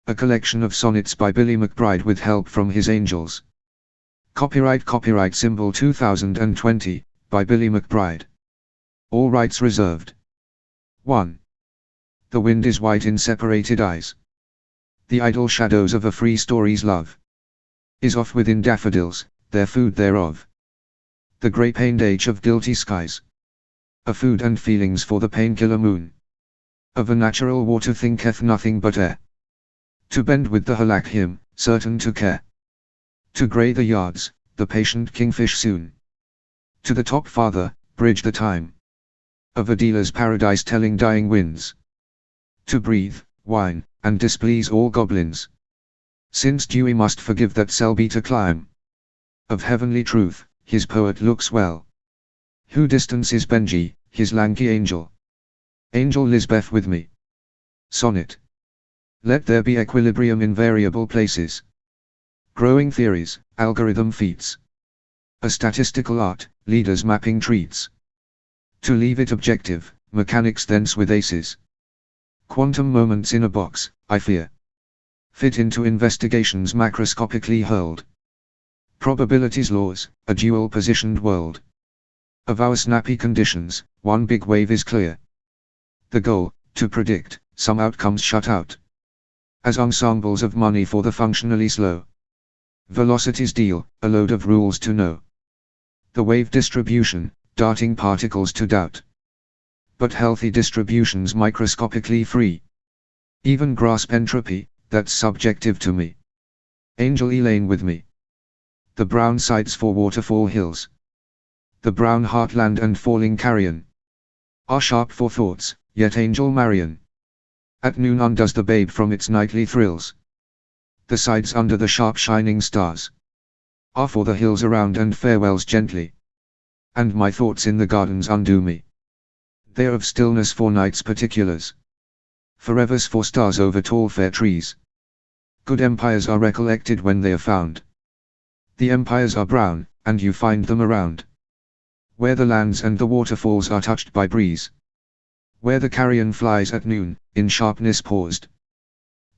A collection of sonnets by Billy McBride with help from his angels. Copyright symbol 2020, by Billy McBride. All rights reserved. 1. The wind is white in separated eyes. The idle shadows of a free story's love is off within daffodils, their food thereof. The grey-paned age of guilty skies, a food and feelings for the painkiller moon. Of a natural water thinketh nothing but air. To bend with the halak him, certain to care. To grey the yards, the patient kingfish soon. To the top farther, bridge the time of a dealer's paradise telling dying winds. To breathe, wine, and displease all goblins. Since dewy must forgive that shall be to climb. Of heavenly truth, his poet looks well. Who distances Benji, his lanky angel? Angel Lisbeth with me. Sonnet. Let there be equilibrium in variable places. Growing theories, algorithm feats. A statistical art, leaders mapping treats. To leave it objective, mechanics thence with aces. Quantum moments in a box, I fear. Fit into investigations macroscopically hurled. Probabilities laws, a dual-positioned world. Of our snappy conditions, one big wave is clear. The goal, to predict, some outcomes shut out. As ensembles of money for the functionally slow. Velocities deal, a load of rules to know. The wave distribution, darting particles to doubt. But healthy distributions microscopically free. Even grasp entropy, that's subjective to me. Angel Elaine with me. The brown sites for waterfall hills. The brown heartland and falling carrion are sharp for thoughts, yet Angel Marion at noon undoes the babe from its nightly thrills. The sides under the sharp shining stars are for the hills around and farewells gently. And my thoughts in the gardens undo me. They're of stillness for night's particulars. Forevers for stars over tall fair trees. Good empires are recollected when they are found. The empires are brown, and you find them around. Where the lands and the waterfalls are touched by breeze. Where the carrion flies at noon, in sharpness paused.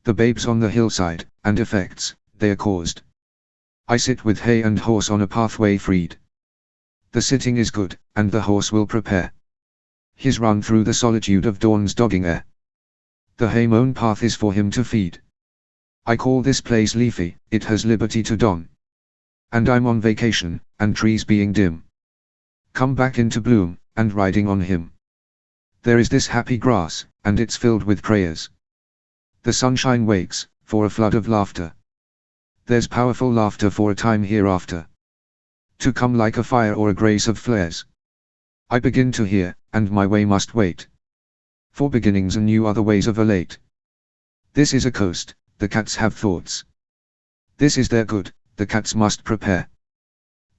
The babes on the hillside, and effects, they are caused. I sit with hay and horse on a pathway freed. The sitting is good, and the horse will prepare his run through the solitude of dawn's dogging air. The hay-mown path is for him to feed. I call this place leafy, it has liberty to don. And I'm on vacation, and trees being dim come back into bloom, and riding on him. There is this happy grass, and it's filled with prayers. The sunshine wakes, for a flood of laughter. There's powerful laughter for a time hereafter. To come like a fire or a grace of flares. I begin to hear, and my way must wait. For beginnings anew are the ways of a late. This is a coast, the cats have thoughts. This is their good, the cats must prepare.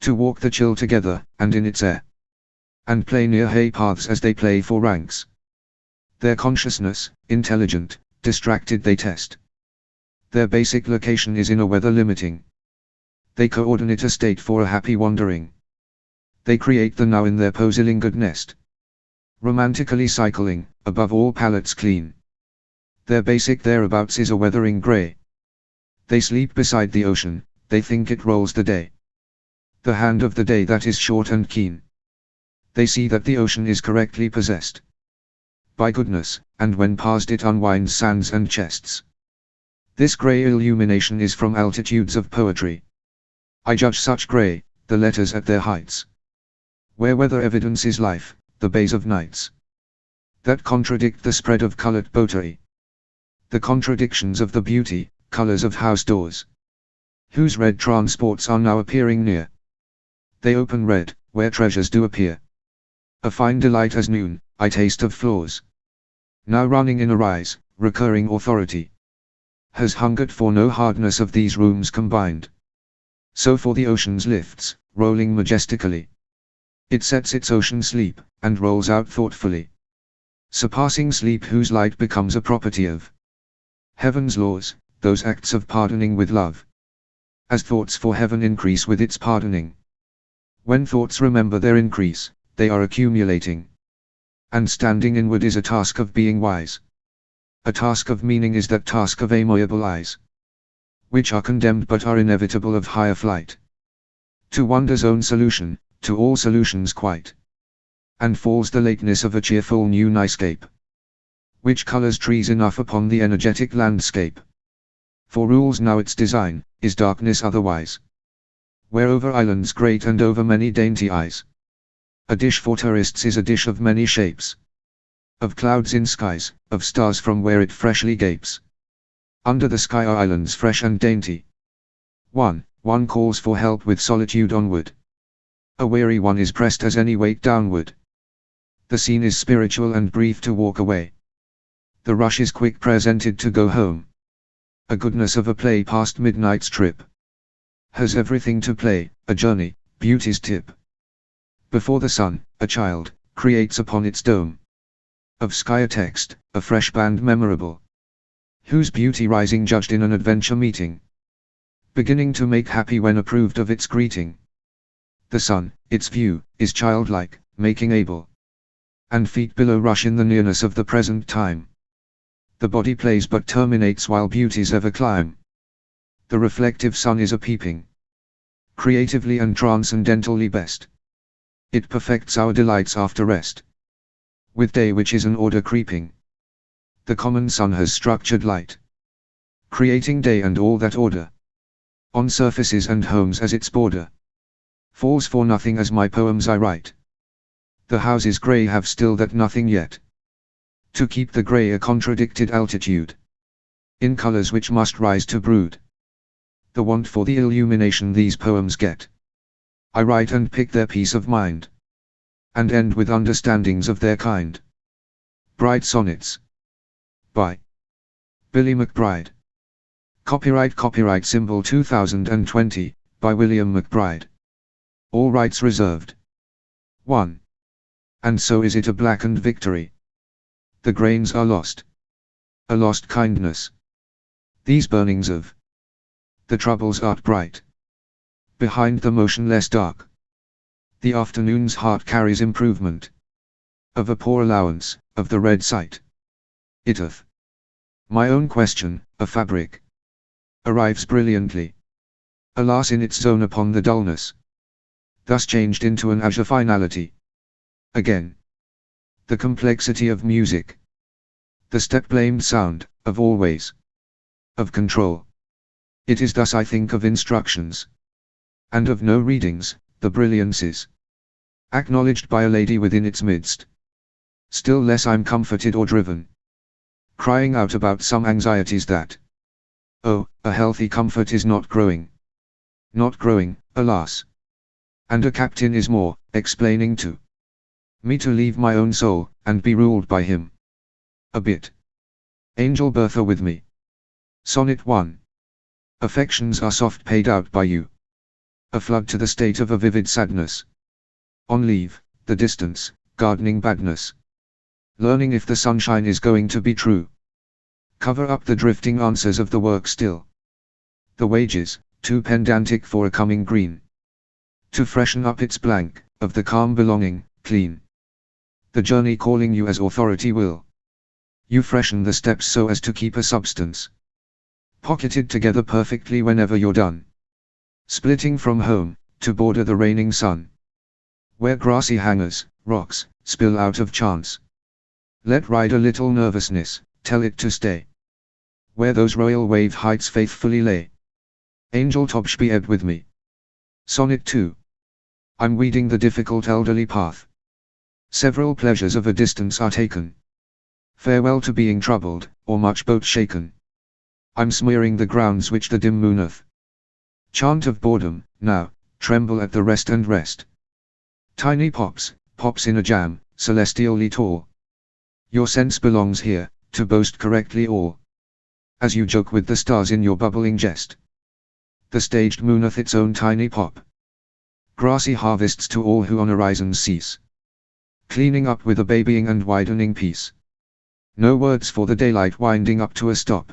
To walk the chill together, and in its air. And play near hay paths as they play for ranks. Their consciousness, intelligent, distracted they test. Their basic location is in a weather limiting. They coordinate a state for a happy wandering. They create the now in their poselingered nest. Romantically cycling, above all palates clean. Their basic thereabouts is a weathering grey. They sleep beside the ocean, they think it rolls the day. The hand of the day that is short and keen. They see that the ocean is correctly possessed by goodness, and when past it unwinds sands and chests. This grey illumination is from altitudes of poetry. I judge such grey, the letters at their heights. Where weather evidence is life, the bays of nights that contradict the spread of coloured poetry. The contradictions of the beauty, colours of house doors, whose red transports are now appearing near. They open red, where treasures do appear. A fine delight as noon, I taste of floors. Now running in a rise, recurring authority. Has hungered for no hardness of these rooms combined. So for the ocean's lifts, rolling majestically. It sets its ocean sleep, and rolls out thoughtfully. Surpassing sleep whose light becomes a property of heaven's laws, those acts of pardoning with love. As thoughts for heaven increase with its pardoning. When thoughts remember their increase, they are accumulating. And standing inward is a task of being wise. A task of meaning is that task of amiable eyes, which are condemned but are inevitable of higher flight. To wonder's own solution, to all solutions quite. And falls the lateness of a cheerful new nightscape, which colors trees enough upon the energetic landscape. For rules now its design, is darkness otherwise. Where over islands great and over many dainty eyes. A dish for tourists is a dish of many shapes. Of clouds in skies, of stars from where it freshly gapes. Under the sky are islands fresh and dainty. One calls for help with solitude onward. A weary one is pressed as any weight downward. The scene is spiritual and brief to walk away. The rush is quick presented to go home. A goodness of a play past midnight's trip. Has everything to play, a journey, beauty's tip. Before the sun, a child, creates upon its dome. Of sky a text, a fresh band memorable. Whose beauty rising judged in an adventure meeting. Beginning to make happy when approved of its greeting. The sun, its view, is childlike, making able. And feet below rush in the nearness of the present time. The body plays but terminates while beauties ever climb. The reflective sun is a peeping. Creatively and transcendentally best. It perfects our delights after rest. With day which is an order creeping. The common sun has structured light. Creating day and all that order. On surfaces and homes as its border. Falls for nothing as my poems I write. The houses grey have still that nothing yet. To keep the grey a contradicted altitude. In colors which must rise to brood. The want for the illumination these poems get. I write and pick their peace of mind. And end with understandings of their kind. Bright Sonnets. By Billy McBride. Copyright symbol 2020, by William McBride. All rights reserved. 1. And so is it a blackened victory. The grains are lost. A lost kindness. These burnings of the troubles art bright. Behind the motionless dark. The afternoon's heart carries improvement. Of a poor allowance, of the red sight. It of my own question, a fabric. Arrives brilliantly. Alas in its zone upon the dullness. Thus changed into an azure finality. Again. The complexity of music. The step-blamed sound, of always. Of control. It is thus I think of instructions. And of no readings, the brilliance is acknowledged by a lady within its midst. Still less I'm comforted or driven. Crying out about some anxieties that, oh, a healthy comfort is not growing. Not growing, alas. And a captain is more, explaining to me to leave my own soul, and be ruled by him. A bit. Angel Bertha with me. Sonnet 1. Affections are soft paid out by you. A flood to the state of a vivid sadness. On leave, the distance, gardening badness. Learning if the sunshine is going to be true. Cover up the drifting answers of the work still. The wages, too pedantic for a coming green. To freshen up its blank, of the calm belonging, clean. The journey calling you as authority will. You freshen the steps so as to keep a substance. Pocketed together perfectly whenever you're done. Splitting from home, to border the raining sun. Where grassy hangers, rocks, spill out of chance. Let ride a little nervousness, tell it to stay. Where those royal wave heights faithfully lay. Angel Tobsh be ebb with me. Sonnet 2. I'm weeding the difficult elderly path. Several pleasures of a distance are taken. Farewell to being troubled, or much boat shaken. I'm smearing the grounds which the dim mooneth. Chant of boredom, now, tremble at the rest and rest. Tiny pops in a jam, celestially tall. Your sense belongs here, to boast correctly all. As you joke with the stars in your bubbling jest. The staged mooneth its own tiny pop. Grassy harvests to all who on horizons cease. Cleaning up with a babying and widening peace. No words for the daylight winding up to a stop.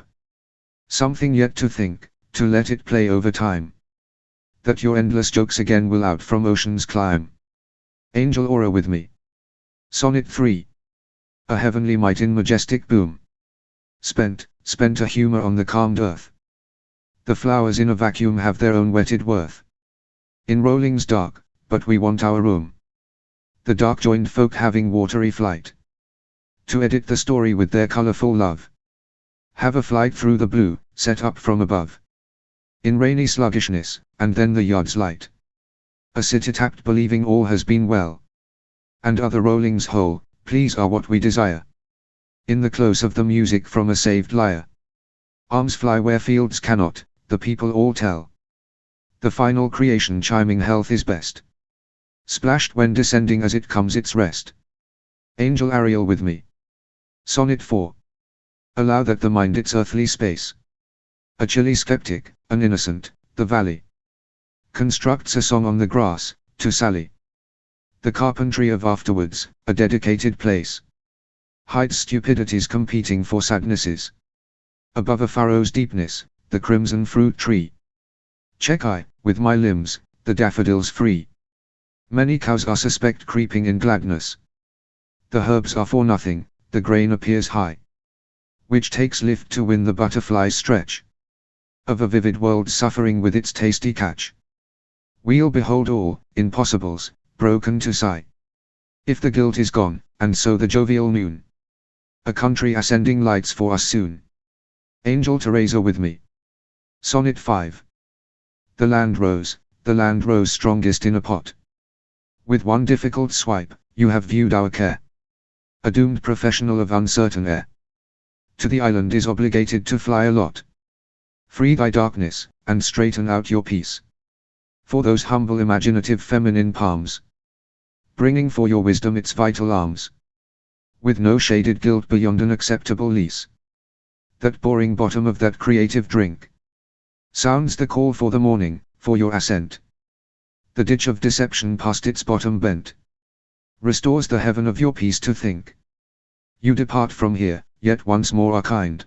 Something yet to think, to let it play over time. That your endless jokes again will out from oceans climb. Angel Aura with me. Sonnet 3. A heavenly might in majestic boom. spent a humor on the calmed earth. The flowers in a vacuum have their own wetted worth. In rolling's dark, but we want our room. The dark-joined folk having watery flight. To edit the story with their colorful love. Have a flight through the blue, set up from above. In rainy sluggishness, and then the yard's light. A city tapped believing all has been well. And other rollings whole, please are what we desire. In the close of the music from a saved lyre. Arms fly where fields cannot, the people all tell. The final creation chiming health is best. Splashed when descending as it comes its rest. Angel Ariel with me. Sonnet 4. Allow that the mind its earthly space. A chilly skeptic, an innocent, the valley. Constructs a song on the grass, to Sally. The carpentry of afterwards, a dedicated place. Hides stupidities competing for sadnesses. Above a furrow's deepness, the crimson fruit tree. Check I, with my limbs, the daffodils free. Many cows are suspect creeping in gladness. The herbs are for nothing, the grain appears high. Which takes lift to win the butterfly's stretch. Of a vivid world suffering with its tasty catch. We'll behold all, impossibles, broken to sigh. If the guilt is gone, and so the jovial noon. A country ascending lights for us soon. Angel Teresa with me. Sonnet 5. The land rose strongest in a pot. With one difficult swipe, you have viewed our care. A doomed professional of uncertain air. To the island is obligated to fly a lot. Free thy darkness, and straighten out your peace. For those humble imaginative feminine palms. Bringing for your wisdom its vital arms. With no shaded guilt beyond an acceptable lease. That boring bottom of that creative drink. Sounds the call for the morning, for your ascent. The ditch of deception past its bottom bent. Restores the heaven of your peace to think. You depart from here, yet once more are kind.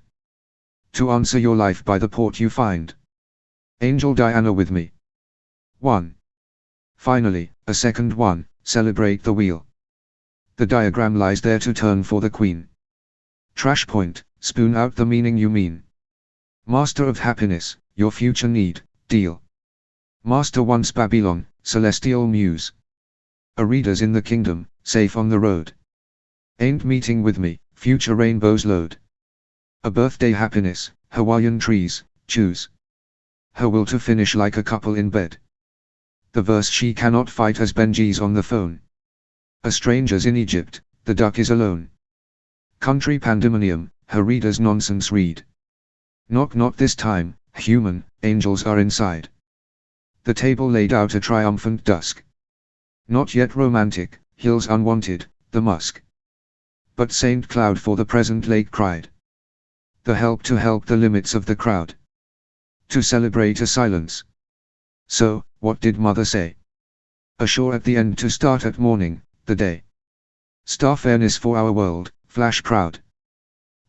To answer your life by the port you find. Angel Diana with me. 1. Finally, a second one, celebrate the wheel. The diagram lies there to turn for the queen. Trash point, spoon out the meaning you mean. Master of happiness, your future need, deal. Master once Babylon, celestial muse. A reader's in the kingdom, safe on the road. Ain't meeting with me, future rainbows load. A birthday happiness, Hawaiian trees, choose. Her will to finish like a couple in bed. The verse she cannot fight as Benji's on the phone. A stranger's in Egypt, the duck is alone. Country pandemonium, her reader's nonsense read. Knock not this time, human, angels are inside. The table laid out a triumphant dusk. Not yet romantic, hills unwanted, the musk. But Saint Cloud for the present lake cried. The help to help the limits of the crowd. To celebrate a silence. So, what did mother say? Ashore at the end to start at morning, the day. Star fairness for our world, flash proud.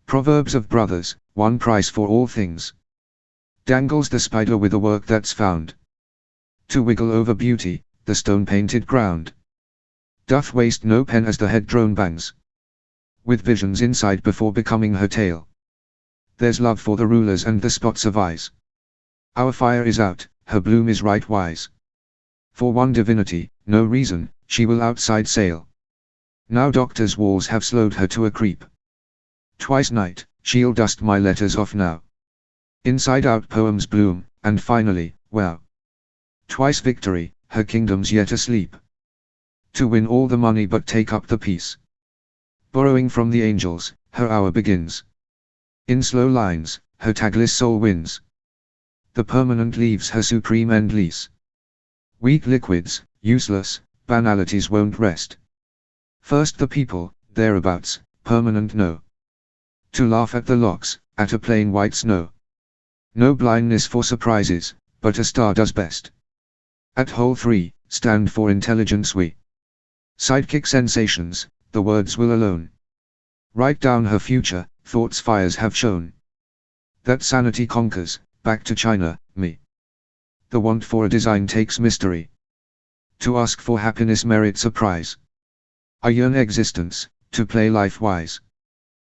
Proverbs of brothers, one price for all things. Dangles the spider with a work that's found. To wiggle over beauty, the stone-painted ground. Doth waste no pen as the head drone bangs. With visions inside before becoming her tale. There's love for the rulers and the spots of eyes. Our fire is out, her bloom is right wise. For one divinity, no reason, she will outside sail. Now doctor's walls have slowed her to a creep. Twice night, she'll dust my letters off now. Inside out poems bloom, and finally, wow. Twice victory, her kingdom's yet asleep. To win all the money but take up the peace. Borrowing from the angels, her hour begins. In slow lines, her tagless soul wins. The permanent leaves her supreme end lease. Weak liquids, useless, banalities won't rest. First the people, thereabouts, permanent no. To laugh at the locks, at a plain white snow. No blindness for surprises, but a star does best. At hole 3, stand for intelligence we. Sidekick sensations, the words will alone. Write down her future, thoughts fires have shown. That sanity conquers, back to China, me. The want for a design takes mystery. To ask for happiness merits a prize. I yearn existence, to play life wise.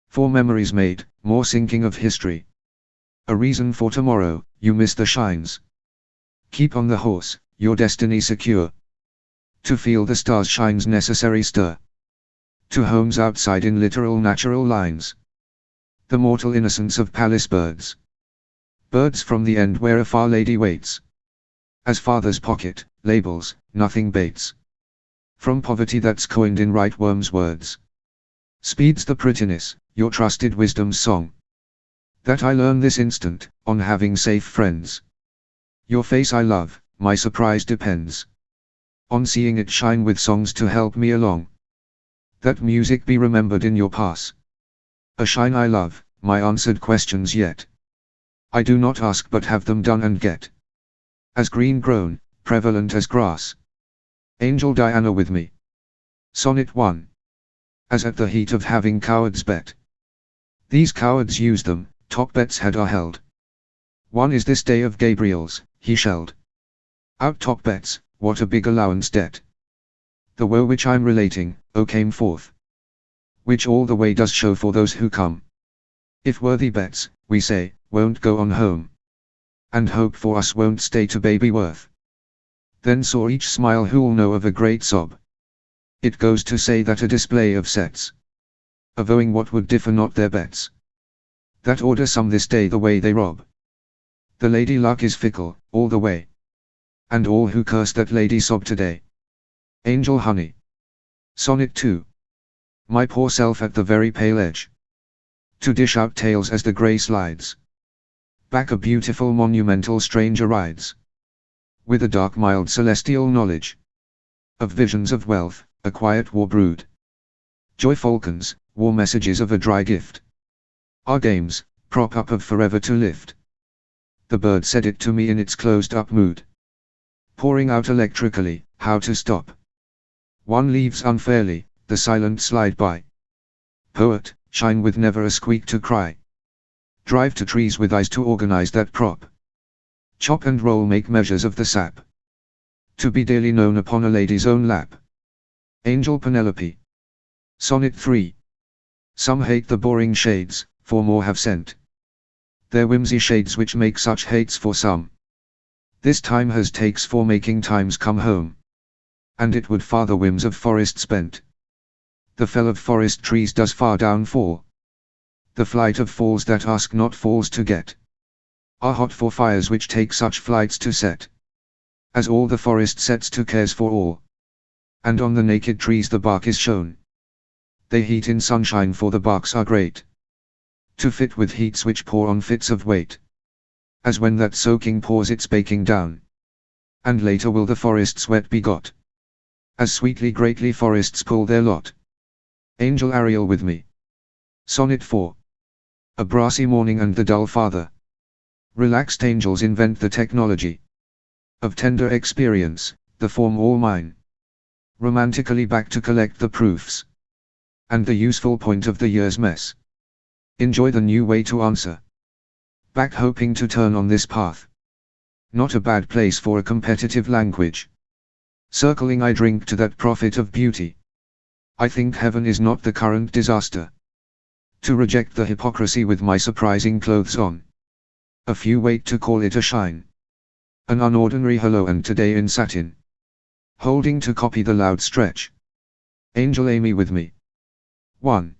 For memories made, more sinking of history. A reason for tomorrow, you miss the shines. Keep on the horse, your destiny secure. To feel the stars shine's necessary stir. To homes outside in literal natural lines. The mortal innocence of palace birds. Birds from the end where a far lady waits. As father's pocket, labels, nothing baits. From poverty that's coined in right worm's words. Speeds the prettiness, your trusted wisdom's song. That I learn this instant, on having safe friends. Your face I love, my surprise depends. On seeing it shine with songs to help me along. That music be remembered in your pass. A shine I love, my answered questions yet. I do not ask but have them done and get. As green grown, prevalent as grass. Angel Diana with me. Sonnet 1. As at the heat of having cowards bet. These cowards use them, top bets had are held. One is this day of Gabriel's, he shelled. Out top bets, what a big allowance debt. The woe which I'm relating, O came forth. Which all the way does show for those who come. If worthy bets, we say, won't go on home. And hope for us won't stay to baby worth. Then saw each smile who'll know of a great sob. It goes to say that a display of sets. Avowing what would differ not their bets. That order some this day the way they rob. The lady luck is fickle, all the way. And all who curse that lady sob today. Angel honey. Sonnet 2. My poor self at the very pale edge. To dish out tales as the grey slides. Back a beautiful monumental stranger rides. With a dark mild celestial knowledge. Of visions of wealth, a quiet war brood. Joy falcons, war messages of a dry gift. Our games, prop up of forever to lift. The bird said it to me in its closed up mood. Pouring out electrically, how to stop. One leaves unfairly, the silent slide by. Poet, shine with never a squeak to cry. Drive to trees with eyes to organize that prop. Chop and roll make measures of the sap. To be dearly known upon a lady's own lap. Angel Penelope. Sonnet 3. Some hate the boring shades, for more have sent their whimsy shades which make such hates for some. This time has takes for making times come home. And it would far the whims of forest spent. The fell of forest trees does far down fall. The flight of falls that ask not falls to get. Are hot for fires which take such flights to set. As all the forest sets to cares for all. And on the naked trees the bark is shown. They heat in sunshine for the barks are great. To fit with heats which pour on fits of weight. As when that soaking pours its baking down. And later will the forest sweat be got. As sweetly greatly forests pull their lot. Angel Ariel with me. Sonnet 4. A brassy morning and the dull father. Relaxed angels invent the technology. Of tender experience, the form all mine. Romantically back to collect the proofs. And the useful point of the year's mess. Enjoy the new way to answer. Back hoping to turn on this path. Not a bad place for a competitive language. Circling I drink to that prophet of beauty. I think heaven is not the current disaster. To reject the hypocrisy with my surprising clothes on. A few wait to call it a shine. An unordinary hello and today in satin. Holding to copy the loud stretch. Angel Amy with me. 1.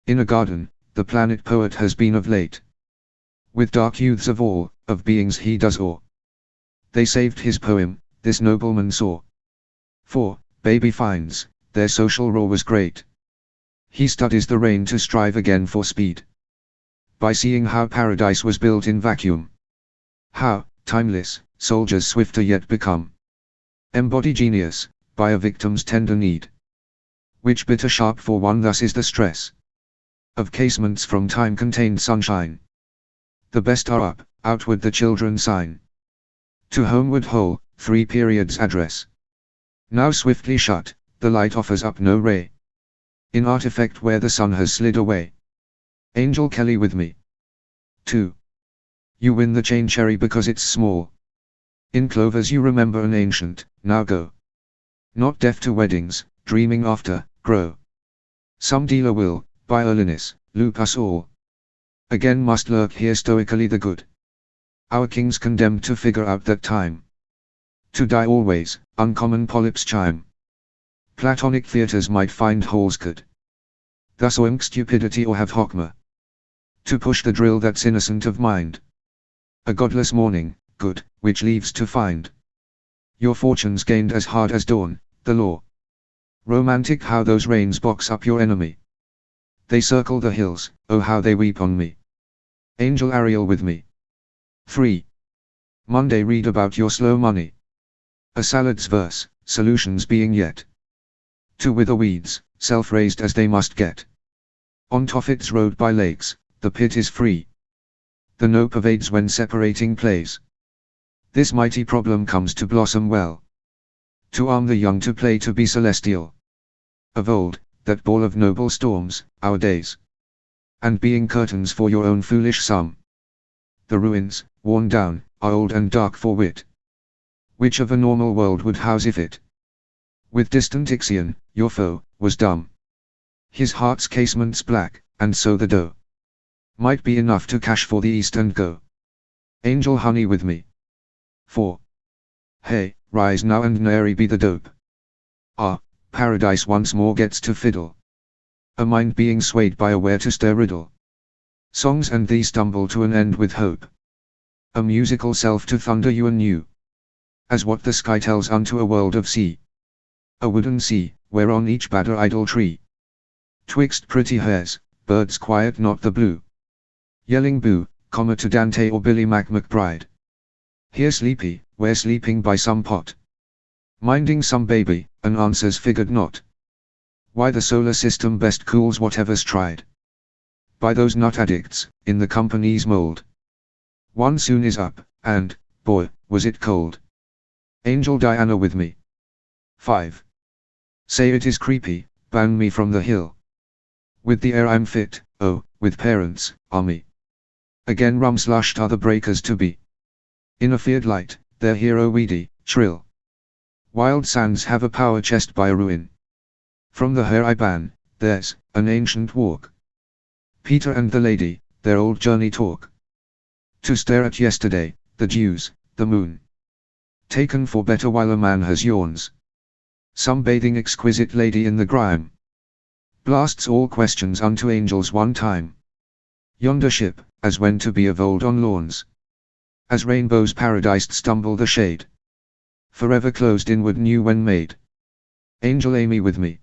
In a garden, the planet poet has been of late. With dark youths of all, of beings he does awe. They saved his poem, this nobleman saw. For, baby finds, their social roar was great. He studies the rain to strive again for speed. By seeing how paradise was built in vacuum. How, timeless, soldiers swifter yet become. Embody genius, by a victim's tender need. Which bitter sharp for one thus is the stress. Of casements from time contained sunshine. The best are up, outward the children sign. To homeward whole, 3 periods address. Now swiftly shut, the light offers up no ray. In artifact where the sun has slid away. Angel Kelly with me. 2. You win the chain cherry because it's small. In clovers you remember an ancient, now go. Not deaf to weddings, dreaming after, grow. Some dealer will, by earliness, loop us all. Again must lurk here stoically the good. Our kings condemned to figure out that time. To die always, uncommon polyps chime. Platonic theatres might find holes could thus oink stupidity or have hockma. To push the drill that's innocent of mind. A godless morning, good, which leaves to find your fortunes gained as hard as dawn, the law. Romantic how those rains box up your enemy. They circle the hills, oh how they weep on me. Angel Ariel with me. 3. Monday read about your slow money. A salad's verse, solutions being yet. To wither weeds, self-raised as they must get. On Tophet's road by lakes, the pit is free. The no pervades when separating plays. This mighty problem comes to blossom well. To arm the young to play to be celestial. Of old, that ball of noble storms, our days. And being curtains for your own foolish sum. The ruins, worn down, are old and dark for wit. Which of a normal world would house if it? With distant Ixion, your foe, was dumb. His heart's casements black, and so the dough might be enough to cash for the east and go. Angel honey with me. 4. Hey, rise now and nary be the dope. Ah, paradise once more gets to fiddle. A mind being swayed by a where to stir riddle. Songs and thee stumble to an end with hope. A musical self to thunder you anew. As what the sky tells unto a world of sea. A wooden sea, whereon each badder idle tree. Twixt pretty hares, birds quiet not the blue. Yelling boo, comma to Dante or Billy McBride. Here sleepy, where sleeping by some pot. Minding some baby, an answer's figured not. Why the solar system best cools whatever's tried. By those nut addicts, in the company's mold. One soon is up, and, boy, was it cold. Angel Diana with me. 5. Say it is creepy, ban me from the hill. With the air I'm fit, oh, with parents, army. Again rum slushed are the breakers to be. In a feared light, their hero weedy, shrill. Wild sands have a power chest by a ruin. From the hair I ban, there's an ancient walk. Peter and the lady, their old journey talk. To stare at yesterday, the dews, the moon. Taken for better while a man has yawns. Some bathing exquisite lady in the grime. Blasts all questions unto angels one time. Yonder ship, as when to be of old on lawns. As rainbows paradised stumble the shade. Forever closed inward new when made. Angel Amy with me.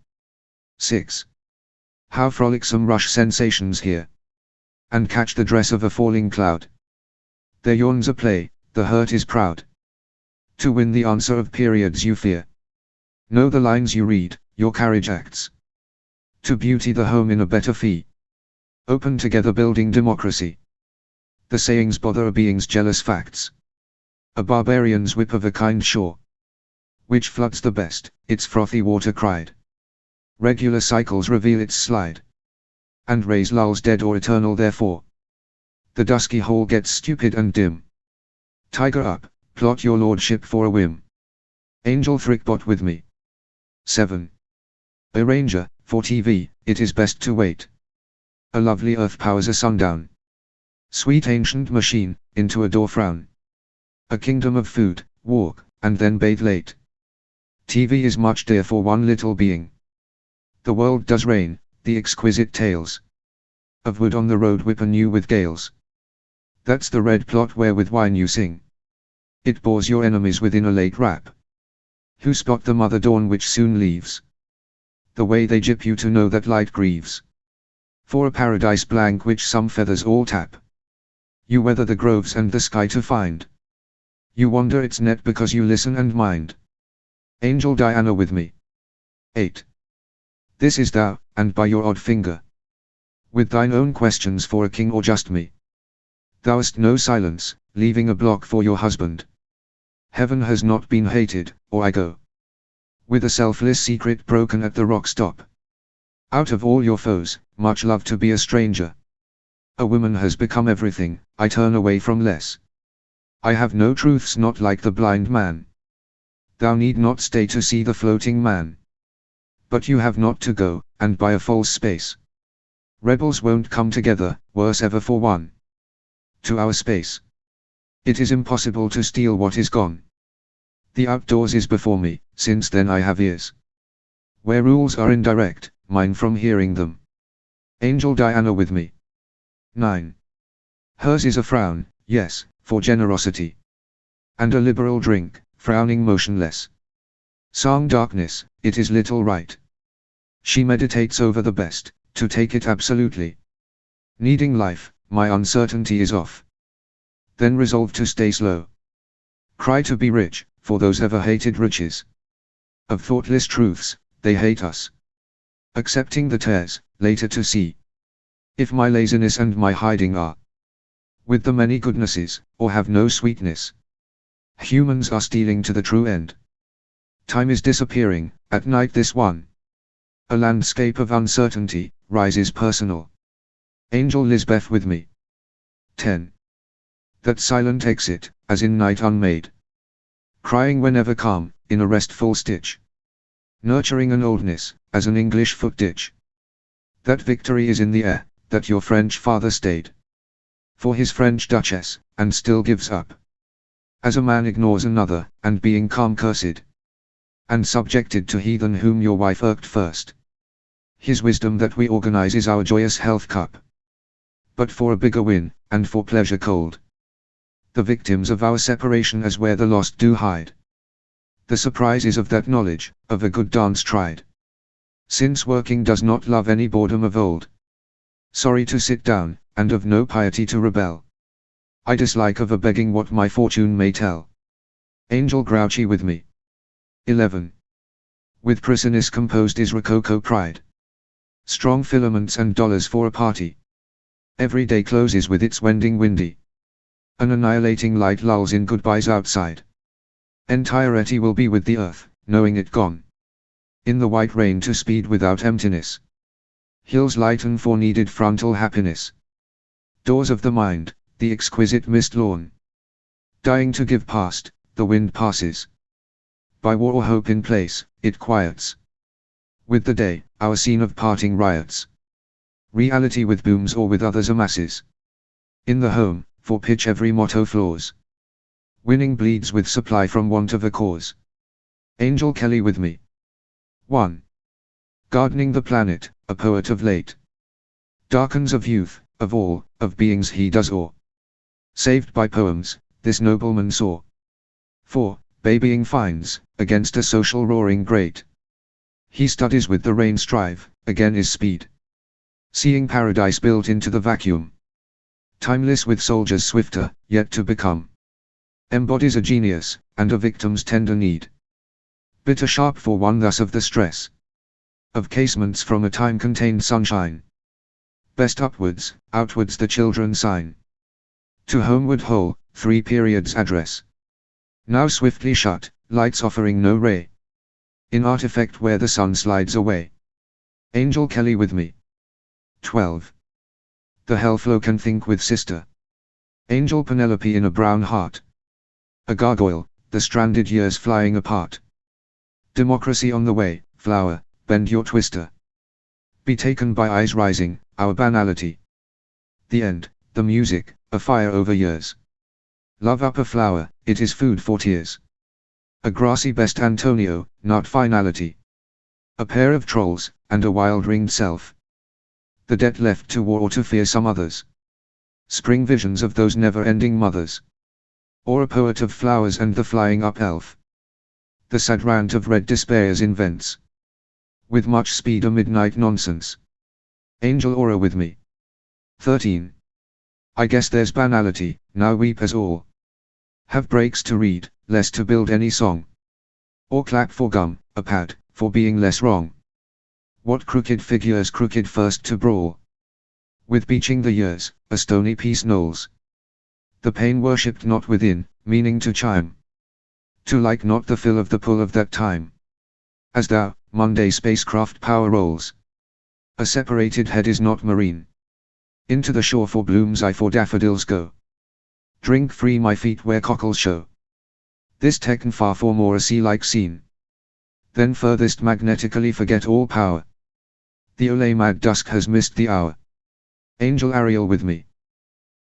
6. How frolicsome rush sensations here. And catch the dress of a falling cloud. There yawns a play, the hurt is proud. To win the answer of periods you fear. Know the lines you read, your carriage acts. To beauty the home in a better fee. Open together building democracy. The sayings bother a being's jealous facts. A barbarian's whip of a kind shore. Which floods the best, its frothy water cried. Regular cycles reveal its slide. And raise lulls dead or eternal therefore. The dusky hole gets stupid and dim. Tiger up, plot your lordship for a whim. Angel Thrickbot with me. 7. A ranger, for TV, it is best to wait. A lovely earth powers a sundown. Sweet ancient machine, into a door frown. A kingdom of food, walk, and then bathe late. TV is much dear for one little being. The world does rain, the exquisite tales. Of wood on the road whip anew with gales. That's the red plot where with wine you sing. It bores your enemies within a late rap. Who spot the mother dawn which soon leaves. The way they jip you to know that light grieves. For a paradise blank which some feathers all tap. You weather the groves and the sky to find. You wander its net because you listen and mind. Angel Diana with me. 8. This is thou, and by your odd finger. With thine own questions for a king or just me. Thou'st no silence, leaving a block for your husband. Heaven has not been hated, or I go. With a selfless secret broken at the rock stop. Out of all your foes, much love to be a stranger. A woman has become everything, I turn away from less. I have no truths not like the blind man. Thou need not stay to see the floating man. But you have not to go, and by a false space. Rebels won't come together, worse ever for one. To our space. It is impossible to steal what is gone. The outdoors is before me, since then I have ears. Where rules are indirect, mine from hearing them. Angel Diana with me. 9. Hers is a frown, yes, for generosity. And a liberal drink, frowning motionless. Song darkness, it is little right. She meditates over the best, to take it absolutely. Needing life, my uncertainty is off. Then resolve to stay slow. Cry to be rich, for those ever hated riches. Of thoughtless truths, they hate us. Accepting the tares, later to see. If my laziness and my hiding are with the many goodnesses, or have no sweetness. Humans are stealing to the true end. Time is disappearing, at night this one. A landscape of uncertainty, rises personal. Angel Lisbeth with me. 10. That silent exit, as in night unmade. Crying whenever calm, in a restful stitch. Nurturing an oldness, as an English foot ditch. That victory is in the air, that your French father stayed for his French duchess, and still gives up. As a man ignores another, and being calm cursed, and subjected to heathen whom your wife irked first. His wisdom that we organize is our joyous health cup. But for a bigger win, and for pleasure cold. The victims of our separation as where the lost do hide. The surprise is of that knowledge, of a good dance tried. Since working does not love any boredom of old. Sorry to sit down, and of no piety to rebel. I dislike of a begging what my fortune may tell. Angel grouchy with me. 11. With prisoners composed is Rococo pride. Strong filaments and dollars for a party. Every day closes with its wending windy. An annihilating light lulls in goodbyes outside. Entirety will be with the earth, knowing it gone. In the white rain to speed without emptiness. Hills lighten for needed frontal happiness. Doors of the mind, the exquisite mist lawn. Dying to give past, the wind passes. By war or hope in place, it quiets. With the day, our scene of parting riots. Reality with booms or with others amasses. In the home, for pitch every motto floors. Winning bleeds with supply from want of a cause. Angel Kelly with me. 1. Gardening the planet, a poet of late. Darkens of youth, of all, of beings he does awe. Saved by poems, this nobleman saw. 4. Babying finds, against a social roaring great. He studies with the rain strive, again is speed. Seeing paradise built into the vacuum. Timeless with soldiers swifter, yet to become. Embodies a genius, and a victim's tender need. Bitter sharp for one thus of the stress. Of casements from a time-contained sunshine. Best upwards, outwards the children sign. To homeward whole, 3 periods address. Now swiftly shut, lights offering no ray. In artifact where the sun slides away. Angel Kelly with me. 12. The hellflow can think with sister. Angel Penelope in a brown heart. A gargoyle, the stranded years flying apart. Democracy on the way, flower, bend your twister. Be taken by eyes rising, our banality. The end, the music, a fire over years. Love up a flower, it is food for tears. A grassy best Antonio, not finality. A pair of trolls, and a wild-ringed self. The debt left to war or to fear some others. Spring visions of those never-ending mothers. Or a poet of flowers and the flying up elf. The sad rant of red despairs invents. With much speed a midnight nonsense. Angel Aura with me. 13. I guess there's banality, now weep as all. Have breaks to read, less to build any song. Or clap for gum, a pad, for being less wrong. What crooked figures crooked first to brawl. With beaching the years, a stony peace knolls. The pain worshipped not within, meaning to chime. To like not the fill of the pull of that time. As thou, Monday spacecraft power rolls. A separated head is not marine. Into the shore for blooms I for daffodils go. Drink free my feet where cockles show. This taken far for more a sea-like scene. Then furthest magnetically forget all power. The ole mad dusk has missed the hour. Angel Ariel with me.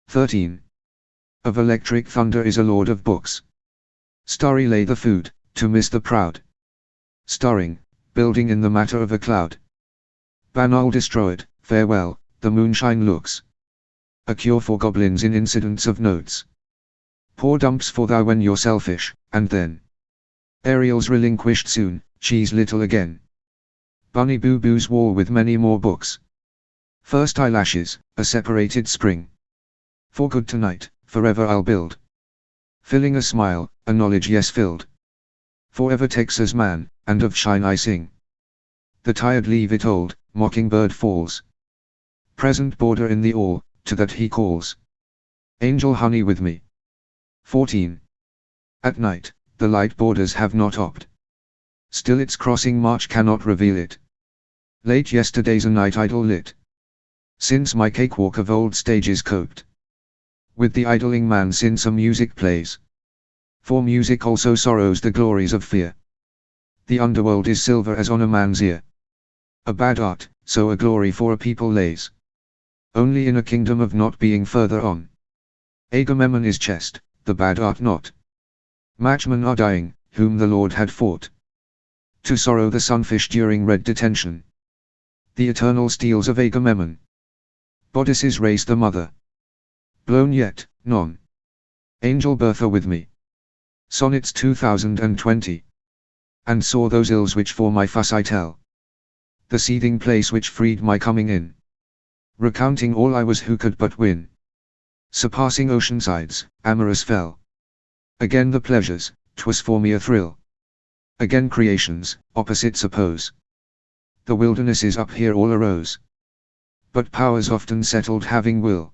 13. Of electric thunder is a lord of books. Starry lay the food, to miss the proud. Starring, building in the matter of a cloud. Banal destroyed, farewell, the moonshine looks. A cure for goblins in incidents of notes. Pour dumps for thou when you're selfish, and then. Ariel's relinquished soon, she's little again. Bunny Boo Boo's wall with many more books. First eyelashes, a separated spring. For good tonight, forever I'll build. Filling a smile, a knowledge yes filled. Forever Texas man, and of shine I sing. The tired leave it old, mockingbird falls. Present border in the all, to that he calls. Angel honey with me. 14. At night, the light borders have not opt. Still its crossing march cannot reveal it. Late yesterday's a night idle lit. Since my cakewalk of old stages coped. With the idling man since a music plays. For music also sorrows the glories of fear. The underworld is silver as on a man's ear. A bad art, so a glory for a people lays. Only in a kingdom of not being further on. Agamemnon is chest, the bad art not. Matchmen are dying, whom the Lord had fought. To sorrow the sunfish during red detention. The eternal steels of Agamemnon. Bodices raise the mother. Blown yet, none. Angel Bertha with me. Sonnets 2020. And saw those ills which for my fuss I tell. The seething place which freed my coming in. Recounting all I was who could but win. Surpassing ocean sides, amorous fell. Again the pleasures, 'twas for me a thrill. Again creations, opposites oppose. The wildernesses up here all arose. But powers often settled having will.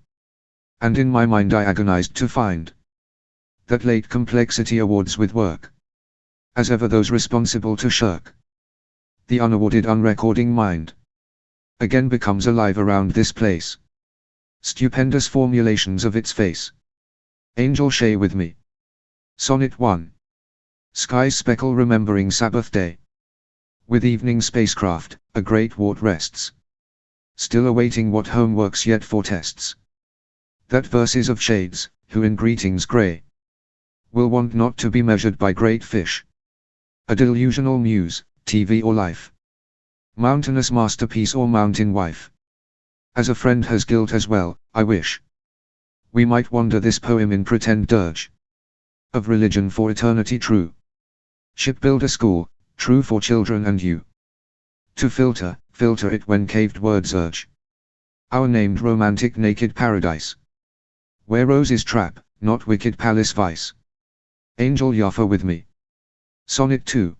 And in my mind I agonized to find that late complexity awards with work. As ever those responsible to shirk. The unawarded unrecording mind. Again becomes alive around this place. Stupendous formulations of its face. Angel Shay with me. Sonnet 1. Skies speckle remembering Sabbath day. With evening spacecraft, a great wart rests. Still awaiting what homeworks yet foretests. That verses of shades, who in greetings grey, will want not to be measured by great fish. A delusional muse, TV or life. Mountainous masterpiece or mountain wife. As a friend has guilt as well, I wish we might wander this poem in pretend dirge. Of religion for eternity true. Shipbuilder school, true for children and you. To filter it when caved words urge. Our named romantic naked paradise. Where roses trap, not wicked palace vice. Angel Yaffa with me. Sonnet 2.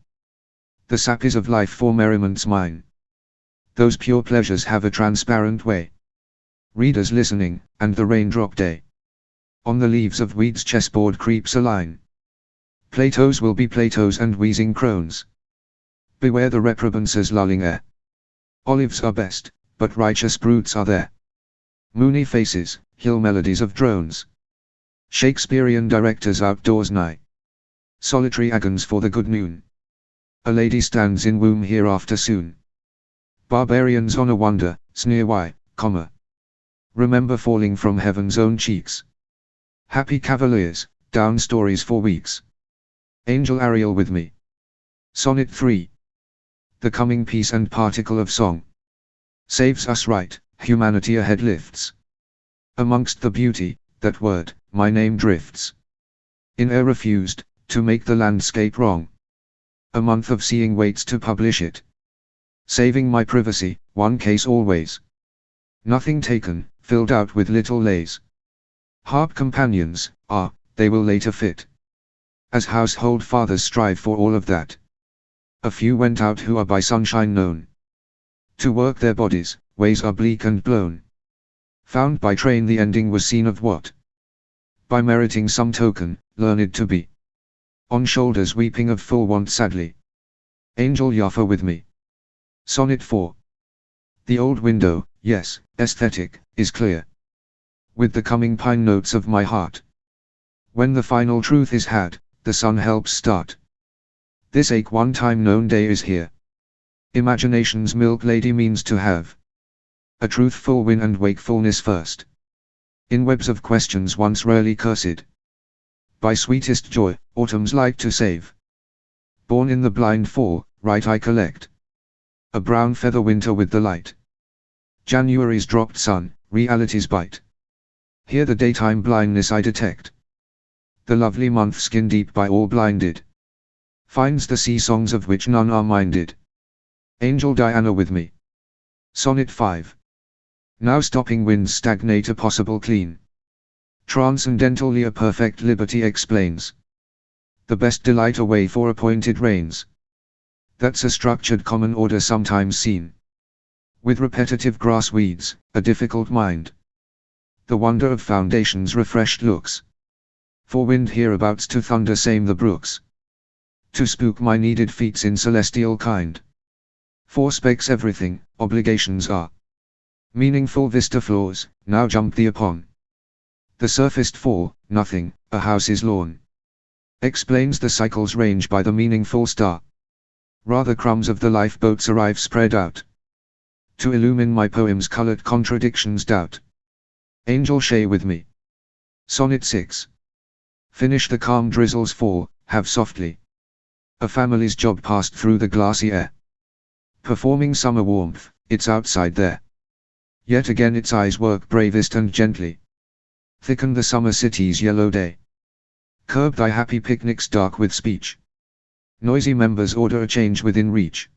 The sap is of life for merriment's mine. Those pure pleasures have a transparent way. Readers listening, and the raindrop day. On the leaves of weeds chessboard creeps a line. Plato's will be Plato's and wheezing crones. Beware the reprobance's lulling air. Olives are best, but righteous brutes are there. Moony faces, hill melodies of drones. Shakespearean directors outdoors nigh. Solitary agons for the good noon. A lady stands in womb hereafter soon. Barbarians on a wonder, sneer why, comma. Remember falling from heaven's own cheeks. Happy cavaliers, down stories for weeks. Angel Ariel with me. Sonnet 3. The coming peace and particle of song. Saves us right, humanity ahead lifts. Amongst the beauty, that word, my name drifts. In air refused, to make the landscape wrong. A month of seeing waits to publish it. Saving my privacy, one case always. Nothing taken, filled out with little lays. Harp companions, they will later fit. As household fathers strive for all of that. A few went out who are by sunshine known. To work their bodies, ways are bleak and blown. Found by train the ending was seen of what? By meriting some token, learned to be. On shoulders weeping of full want sadly. Angel Yaffa with me. Sonnet 4. The old window, yes, aesthetic, is clear. With the coming pine notes of my heart. When the final truth is had, the sun helps start. This ache one time known day is here. Imagination's milk lady means to have. A truthful win and wakefulness first. In webs of questions once rarely cursed. By sweetest joy, autumn's light to save. Born in the blind fall, right I collect. A brown feather winter with the light. January's dropped sun, reality's bite. Here the daytime blindness I detect. The lovely month skin deep by all blinded. Finds the sea songs of which none are minded. Angel Diana with me. Sonnet 5. Now stopping winds stagnate a possible clean. Transcendentally a perfect liberty explains. The best delight away for appointed rains. That's a structured common order sometimes seen. With repetitive grass weeds, a difficult mind. The wonder of foundations refreshed looks. For wind hereabouts to thunder same the brooks. To spook my needed feats in celestial kind. For specs everything, obligations are. Meaningful vista floors, now jump thee upon. The surfaced fall, nothing, a house's lawn. Explains the cycle's range by the meaningful star. Rather crumbs of the lifeboats arrive spread out. To illumine my poem's colored contradictions doubt. Angel Shay with me. Sonnet 6. Finish the calm drizzles fall, have softly. A family's job passed through the glassy air. Performing summer warmth, it's outside there. Yet again its eyes work bravest and gently. Thicken the summer city's yellow day. Curb thy happy picnics dark with speech. Noisy members order a change within reach.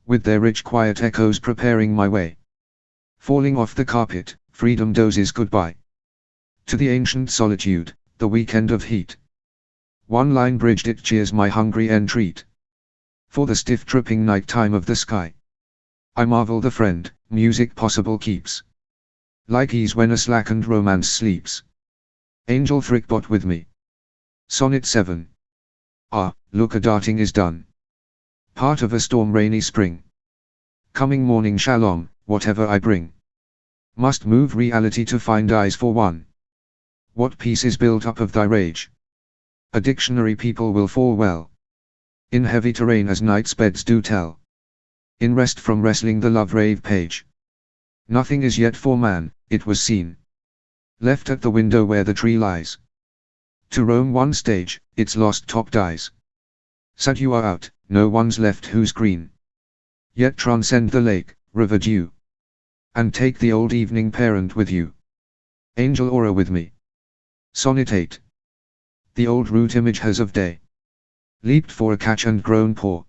With their rich quiet echoes preparing my way. Falling off the carpet, freedom dozes goodbye. To the ancient solitude, the weekend of heat. One line bridged it cheers my hungry entreat. For the stiff dripping night time of the sky. I marvel the friend, music possible keeps. Like ease when a slackened romance sleeps. Angel Thrickbot with me. Sonnet 7. Ah, look a darting is done. Part of a storm rainy spring. Coming morning shalom, whatever I bring. Must move reality to find eyes for one. What peace is built up of thy rage? A dictionary people will fall well. In heavy terrain as night's beds do tell. In rest from wrestling the love-rave page. Nothing is yet for man, it was seen. Left at the window where the tree lies. To roam one stage, its lost top dies. Sad you are out, no one's left who's green. Yet transcend the lake, river dew. And take the old evening parent with you. Angel Aura with me. Sonnet 8. The old root image has of day. Leaped for a catch and grown poor.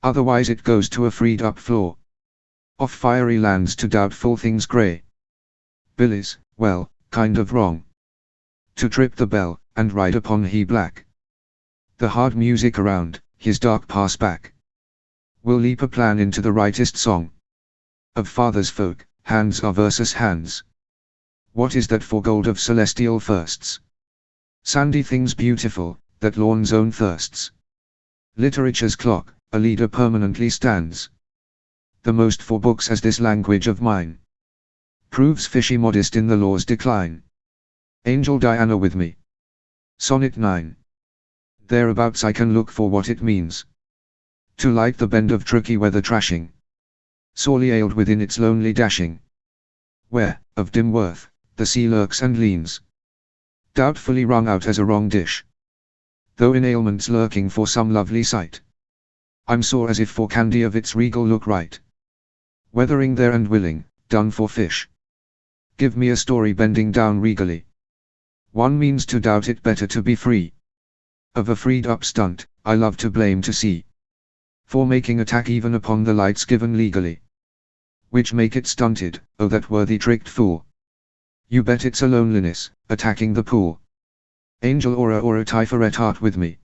Otherwise it goes to a freed up floor. Off fiery lands to doubtful things grey. Billy's, well, kind of wrong. To trip the bell, and ride upon he black. The hard music around, his dark pass back. Will leap a plan into the rightest song. Of father's folk, hands are versus hands. What is that for gold of celestial firsts? Sandy things beautiful, that lawn's own thirsts. Literature's clock, a leader permanently stands. The most for books as this language of mine. Proves fishy modest in the law's decline. Angel Diana with me. Sonnet 9. Thereabouts I can look for what it means. To light the bend of tricky weather trashing. Sorely ailed within its lonely dashing. Where, of dim worth, the sea lurks and leans. Doubtfully wrung out as a wrong dish. Though in ailments lurking for some lovely sight. I'm sore as if for candy of its regal look right. Weathering there and willing, done for fish. Give me a story bending down regally. One means to doubt it better to be free. Of a freed up stunt, I love to blame to see. For making attack even upon the lights given legally. Which make it stunted, oh that worthy tricked fool. You bet it's a loneliness, attacking the pool. Angel Aura Tiferet heart with me.